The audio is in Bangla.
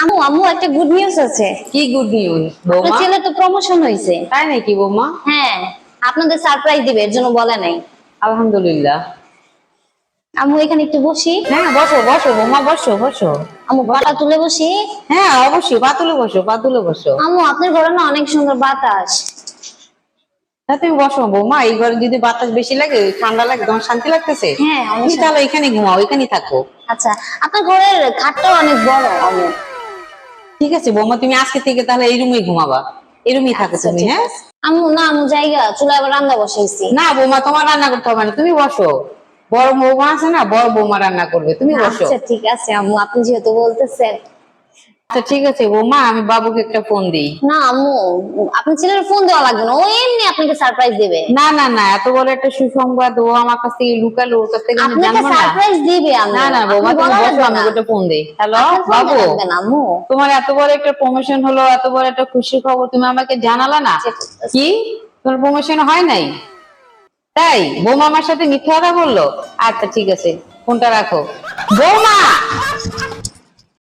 আম্মু আম্মু একটা গুড নিউজ আছে। কি গুড নিউজ আপনার বৌমা? ছেলে তো প্রমোশন হয়েছে। তাই নাকি বৌমা? হ্যাঁ, আপনাদের সারপ্রাইজ দিবে এর জন্য বলে নাই। আলহামদুলিল্লাহ। আম্মু এখানে একটু বসি। হ্যাঁ বসো বসো বৌমা, বসো বসো। আম্মু পাটা তুলে বসি। হ্যাঁ অবশ্যই, পাতুলে বসো, পাতুলে বসো। আম্মু আপনার ঘরে না অনেক সুন্দর বাতাস। হ্যাঁ তুমি বসো বৌমা, এই ঘরে যদি বাতাস বেশি লাগে, ঠান্ডা লাগে, তোমার শান্তি লাগতেছে, হ্যাঁ, অনেক তুমি শান্তি। তাহলে এখানে ঘুমাও, এখানেই থাকো। আচ্ছা, আপনার ঘরের খাটটাও অনেক বড় আম্মু। ঠিক আছে বৌমা, তুমি আজকে থেকে তাহলে এই রুমেই ঘুমাবা, এই রুমেই থাকো আচ্ছা তুমি। ঠিক হ্যাঁ আছে আম্মু। না আম্মু জায়গা চুলায় আবার রান্না বসাইছি। না বৌমা, তোমার রান্না করতে হবে না, তুমি বসো। বড় বৌমা আছে না, বড় বৌমা রান্না করবে, তুমি বসো। আচ্ছা ঠিক আছে আম্মু, আপনি যেহেতু বলতেছেন। আচ্ছা ঠিক আছে বৌমা, আমি বাবুকে একটা ফোন দিই। না আম্মু, আপনার ছেলের ফোন দেওয়া লাগবে না, ও এমনি আপনাকে সারপ্রাইজ দিবে। না না না, এত বড় একটা সুসংবাদ ও আমার কাছ থেকে লুকালো, ওর কাছ থেকে আমি আপনাকে জানবো না? সারপ্রাইজ দিবে আম্মু। না না বৌমা, আপনি তুমি বলা বসো, লাগবে আমি না। একটা ফোন দিই। হ্যালো আপনার ফোন বাবু, দেওয়া লাগবে না আম্মু। তোমার এত বড় একটা প্রমোশন হলো, এত বড় একটা খুশি খবর তুমি আমাকে জানালা না? ঠিক আছে। কি, তোমার প্রমোশন হয় নাই? তাই বৌমা আমার সাথে মিথ্যা কথা বললো? আচ্ছা ঠিক আছে, ফোনটা রাখো বৌমা।